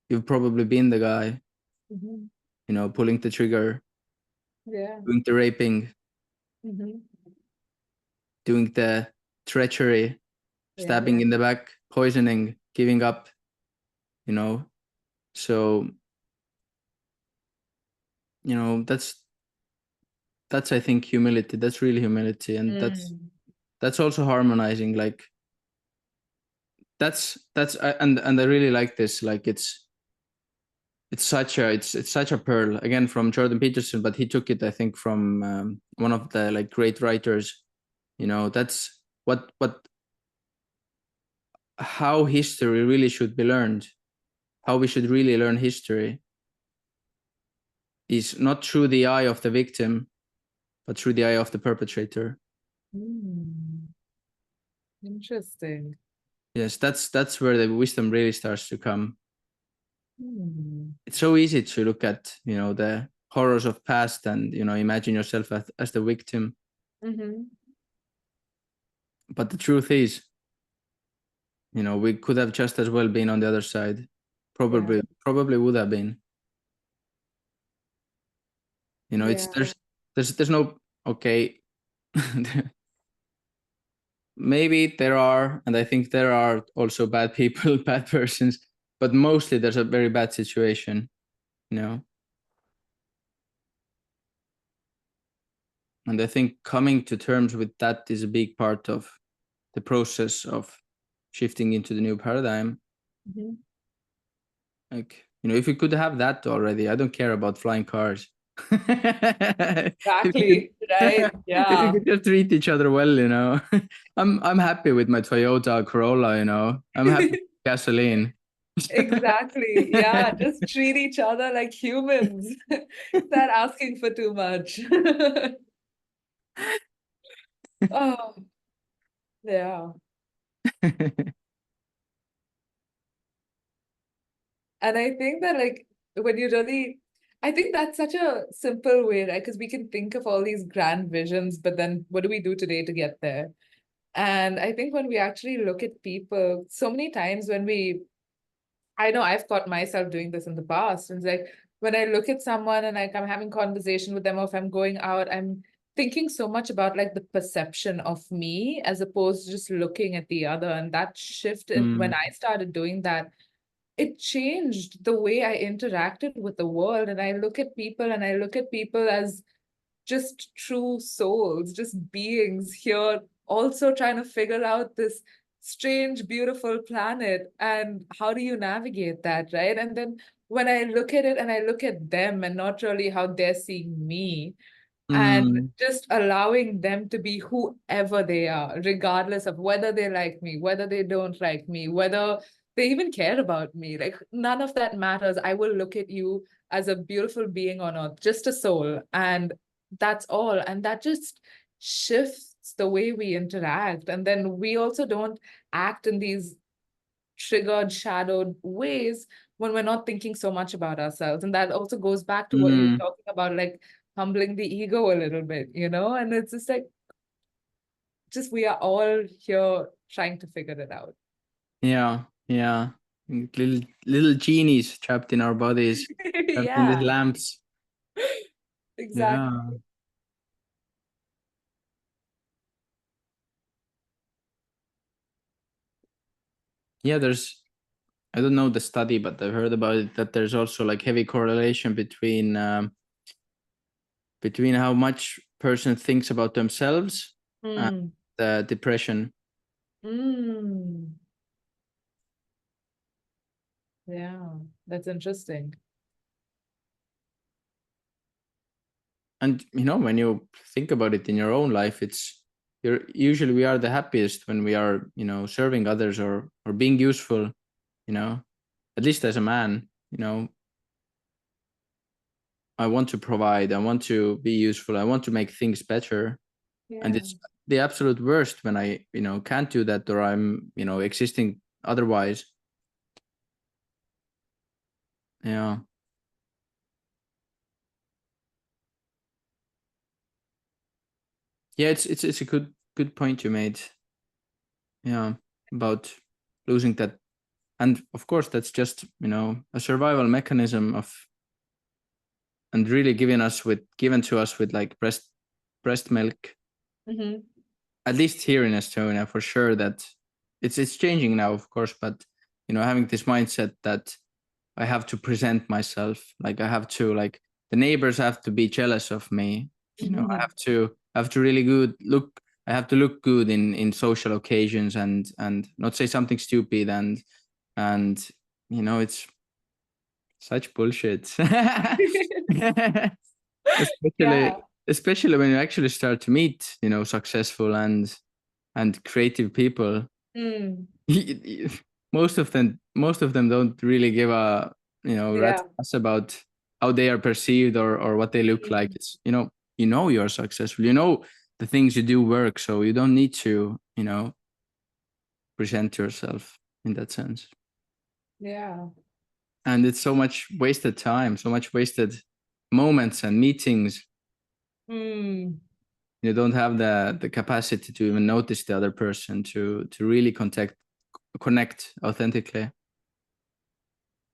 You've probably been the guy. Pulling the trigger, doing the raping, doing the treachery, stabbing in the back, poisoning, giving up, so that's I think humility. That's really humility. And that's also harmonizing. Like that's and I really like this. Like it's such a pearl, again, from Jordan Peterson, but he took it, I think, from one of the great writers. That's how history really should be learned. How we should really learn history is not through the eye of the victim, but through the eye of the perpetrator. Interesting. Yes, that's where the wisdom really starts to come. It's so easy to look at, the horrors of past and, imagine yourself as the victim. But the truth is, we could have just as well been on the other side. Probably would have been. It's there's no, okay. Maybe there are, and I think there are also bad people, bad persons, but mostly there's a very bad situation, And I think coming to terms with that is a big part of the process of shifting into the new paradigm. Like, if we could have that already, I don't care about flying cars. Exactly. Right. If we could just treat each other well, I'm happy with my Toyota Corolla, I'm happy with gasoline. Exactly. Yeah, just treat each other like humans. Start asking for too much. Oh, yeah. And I think that like when you really, I think that's such a simple way, right? Because we can think of all these grand visions, but then what do we do today to get there? And I think when we actually look at people, so many times when I know I've caught myself doing this in the past. And it's like when I look at someone and like I'm having conversation with them, or if I'm going out, I'm thinking so much about like the perception of me as opposed to just looking at the other. And that shift in when Mm, I started doing that, it changed the way I interacted with the world. And I look at people and I look at people as just true souls, just beings here, also trying to figure out this strange, beautiful planet. And how do you navigate that, right? And then when I look at it and I look at them and not really how they're seeing me, and mm, just allowing them to be whoever they are, regardless of whether they like me, whether they don't like me, whether they even care about me. Like, none of that matters. I will look at you as a beautiful being on earth, just a soul. And that's all. And that just shifts the way we interact. And then we also don't act in these triggered, shadowed ways when we're not thinking so much about ourselves. And that also goes back to what you were mm. talking about, like humbling the ego a little bit, And it's just like, just we are all here trying to figure it out. Yeah, yeah. Little genies trapped in our bodies, trapped in these Yeah, lamps. exactly. Yeah. Yeah, I don't know the study, but I've heard about it that there's also like heavy correlation between how much person thinks about themselves and Mm. depression. Mm. Yeah, that's interesting. And when you think about it in your own life, usually we are the happiest when we are, serving others or being useful, at least as a man, I want to provide, I want to be useful, I want to make things better. And Yeah. it's the absolute worst when I, can't do that, or I'm, existing otherwise. Yeah. Yeah, it's a good point you made. Yeah, about losing that. And of course that's just, a survival mechanism of, and really given to us with like breast milk, Hmm. at least here in Estonia, for sure. That it's changing now, of course, but having this mindset that I have to present myself, like I have to, like, the neighbors have to be jealous of me, I have to really good look, I have to look good in social occasions, and not say something stupid, and it's such bullshit. Yeah. especially when you actually start to meet, successful and creative people. Mm. Most of them don't really give a, rat's Yeah. ass about how they are perceived, or what they look like. Mm. It's, you're successful, the things you do work, so you don't need to, present yourself in that sense. Yeah. And it's so much wasted time, so much wasted moments and meetings. Mm. You don't have the capacity to even notice the other person, to really connect authentically.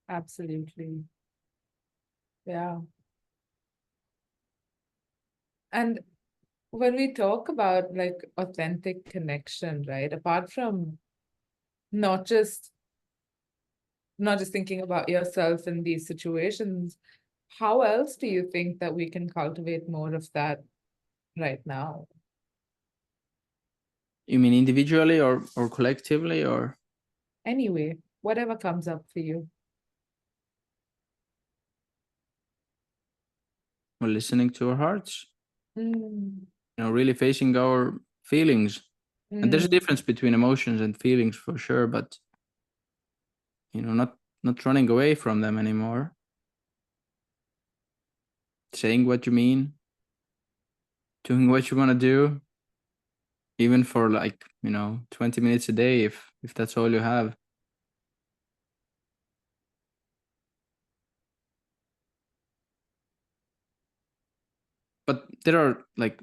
Absolutely. Yeah. And when we talk about like authentic connection, right? Apart from not just not just thinking about yourself in these situations, how else do you think that we can cultivate more of that right now? You mean individually or collectively, or Anyway, whatever comes up for you. listening to our hearts, Mm. really facing our feelings? And there's a Mm. difference between emotions and feelings, for sure, but not not running away from them anymore, saying what you mean, doing what you want to do, even for like, 20 minutes a day, if that's all you have. But there are like,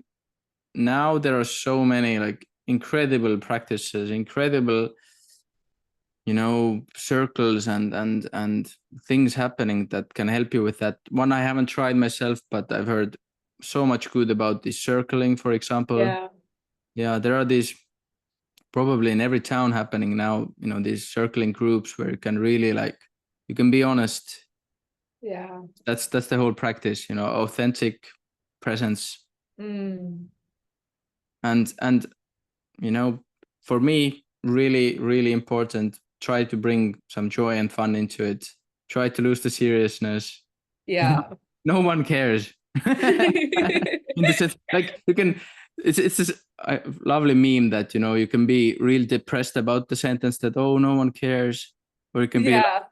now there are so many like incredible practices, incredible, circles and things happening that can help you with that. One I haven't tried myself, but I've heard so much good about the circling, for example. Yeah, there are these probably in every town happening now, these circling groups where you can really like, you can be honest. Yeah. That's the whole practice, authentic presence. Mm. And for me, really, really important, try to bring some joy and fun into it. Try to lose the seriousness. Yeah. No one cares. In the sense, like you can, it's this lovely meme that you can be real depressed about the sentence that, oh, no one cares, or it can be like, Yeah.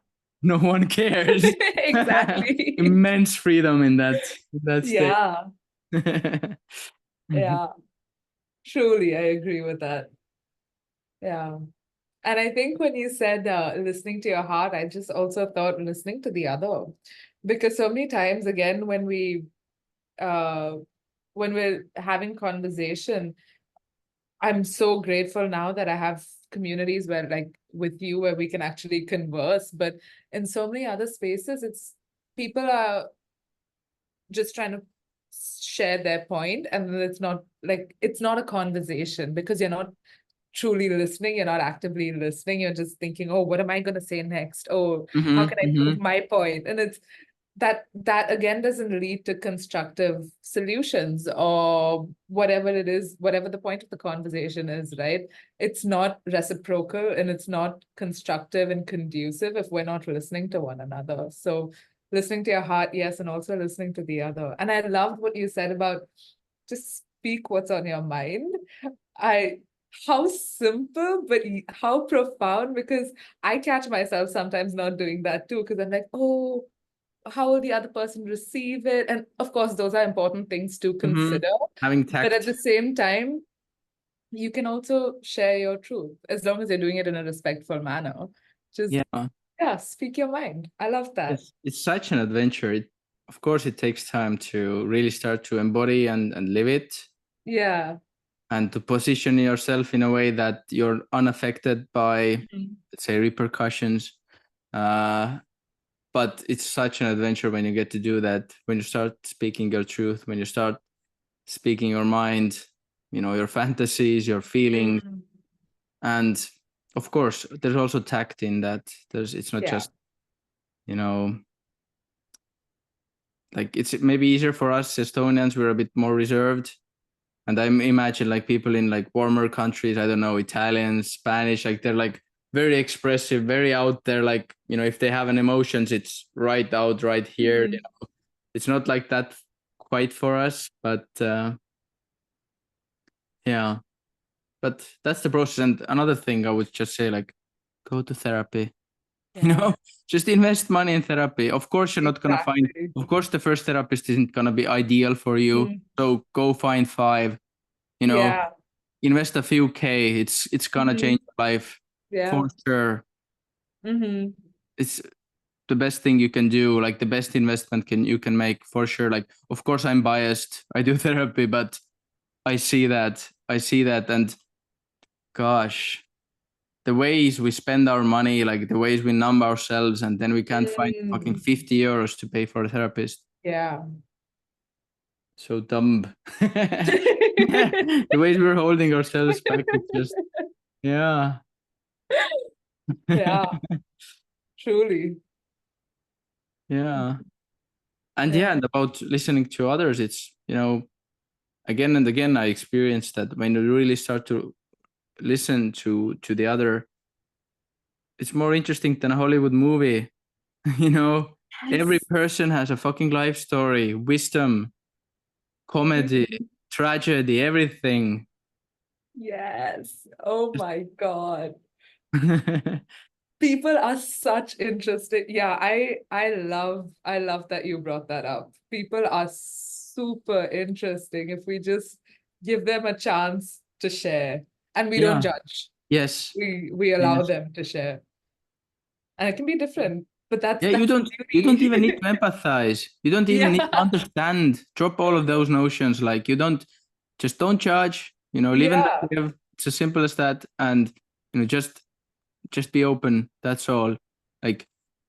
no one cares. Exactly. Immense freedom in that state. Yeah. Yeah. Truly, I agree with that. Yeah. And I think when you said listening to your heart, I just also thought listening to the other. Because so many times, again, when we're having conversation, I'm so grateful now that I have communities where, like with you, where we can actually converse. But in so many other spaces, it's people are just trying to share their point, and then it's not a conversation because you're not truly listening, you're not actively listening, you're just thinking, oh, what am I going to say next? Oh, how can I prove my point? And it's that again doesn't lead to constructive solutions or whatever it is, whatever the point of the conversation is, right? It's not reciprocal and it's not constructive and conducive if we're not listening to one another. So listening to your heart, yes, and also listening to the other. And I loved what you said about just speak what's on your mind. I How simple, but how profound, because I catch myself sometimes not doing that too, because I'm like, oh, how will the other person receive it? And of course, those are important things to consider. Having But at tact. the same time, you can also share your truth as long as you're doing it in a respectful manner. Just, Yeah, yeah, speak your mind. I love that. it's such an adventure. Of course, it takes time to really start to embody and live it, Yeah. and to position yourself in a way that you're unaffected by, let's say, repercussions. But it's such an adventure when you get to do that, when you start speaking your truth, when you start speaking your mind, your fantasies, your feelings. And of course, there's also tact in that. It's not Yeah. just, like, it's maybe easier for us Estonians, we're a bit more reserved. And I imagine like people in like warmer countries, I don't know, Italian, Spanish, like they're like very expressive, very out there. Like, if they have an emotions, it's right out, right here. It's not like that quite for us, but yeah, but that's the process. And another thing I would just say, like, go to therapy. Yeah. Just invest money in therapy. Of course, you're not gonna find. Exactly. Of course, the first therapist isn't gonna be ideal for you. So go find 5. Yeah. Invest a few K. It's gonna change your life Yeah. for sure. Mm-hmm. It's the best thing you can do. Like the best investment you can make for sure. Like, of course, I'm biased. I do therapy, but I see that. And gosh, the ways we spend our money, like the ways we numb ourselves, and then we can't find fucking 50 euros to pay for a therapist. Yeah. So dumb. The ways we're holding ourselves back, it's just, yeah. Yeah, truly. Yeah. And yeah, Yeah. and about listening to others, it's, again and again, I experienced that when you really start to listen to the other, it's more interesting than a Hollywood movie. you know, every Yes. person has a fucking life story, wisdom, comedy, Mhm. tragedy, everything. Yes. Oh Just my God. People are such interesting. Yeah, I love that you brought that up. People are super interesting if we just give them a chance to share. And we don't Yeah. judge. Yes. We allow Yes. them to share. And it can be different, but Yeah, that's the you don't even need beauty. to empathize. You don't even need to Yeah. understand. Drop all of those notions. Like you don't judge, live and Yeah. let live. It's as simple as that. And just be open. That's all. Like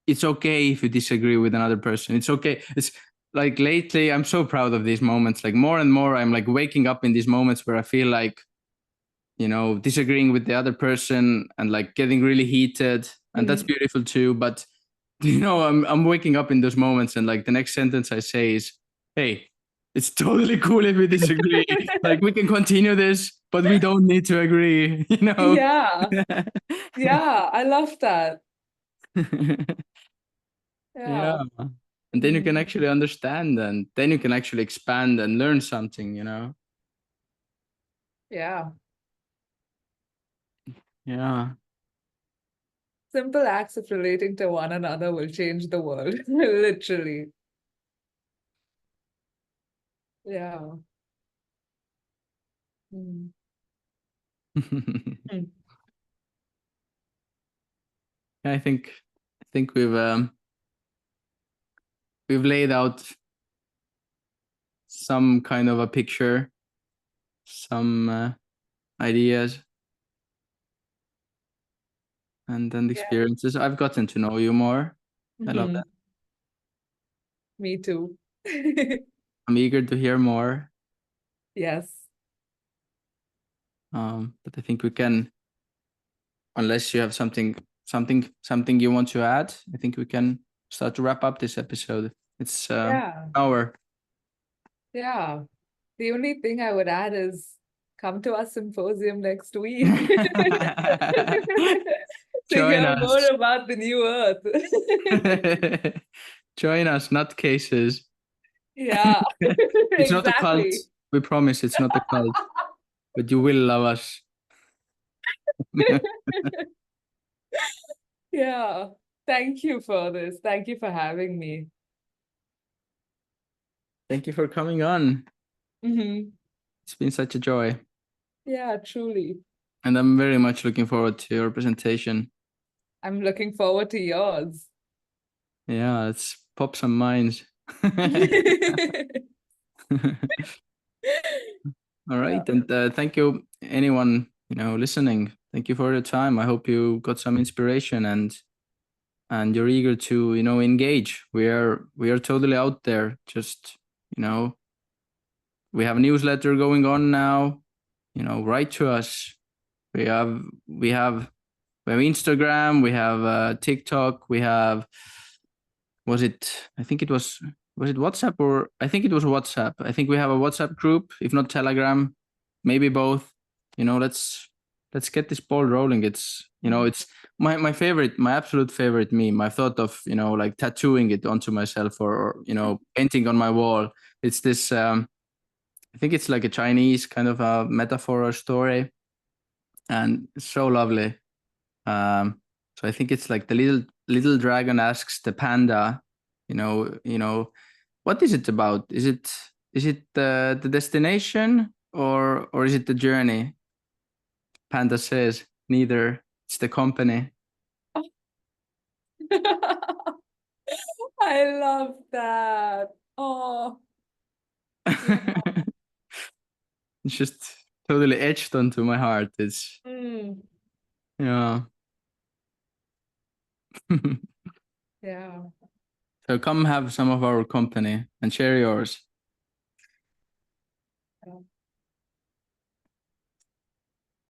it's okay if you disagree with another person. It's okay. It's like lately I'm so proud of these moments. Like more and more I'm like waking up in these moments where I feel like, disagreeing with the other person and like getting really heated. And that's beautiful too. But I'm waking up in those moments and like the next sentence I say is, hey, it's totally cool if we disagree. Like we can continue this, but we don't need to agree, Yeah. Yeah. I love that. Yeah. Yeah. And then you can Mhm. actually understand and then you can actually expand and learn something, Yeah. Yeah. Simple acts of relating to one another will change the world. Literally. Yeah. Mm. Mm. I think we've laid out some kind of a picture, some ideas and then the Yeah. experiences. I've gotten to know you more. I love Mhm. that. Me too. I'm eager to hear more. Yes. But I think we can, unless you have something you want to add, I think we can start to wrap up this episode. It's Yeah. hour. Yeah. The only thing I would add is come to our symposium next week to Join hear more us. about the new earth. Join us, not cases. Yeah, It's not a cult. exactly. We promise it's not a cult, but you will love us. Yeah. Thank you for this. Thank you for having me. Thank you for coming on. Hmm. It's been such a joy. Yeah, truly. And I'm very much looking forward to your presentation. I'm looking forward to yours. Yeah, let's pop some minds. All Yeah. right. And thank you, anyone, listening. Thank you for your time. I hope you got some inspiration and you're eager to, engage. We are totally out there. Just, we have a newsletter going on now. Write to us. We have Instagram, we have TikTok, we have I think it was it WhatsApp or I think it was WhatsApp. I think we have a WhatsApp group, if not Telegram, maybe both. Let's get this ball rolling. It's my favorite, my absolute favorite meme. I thought of, like tattooing it onto myself or painting on my wall. It's this I think it's like a Chinese kind of a metaphor or story and it's so lovely. So I think it's like the little dragon asks the panda, what is it about? Is it the destination or is it the journey? Panda says neither. It's the company. I love that. Oh, yeah. It's just totally etched onto my heart. It's Mm, yeah. yeah. So come have some of our company and share yours.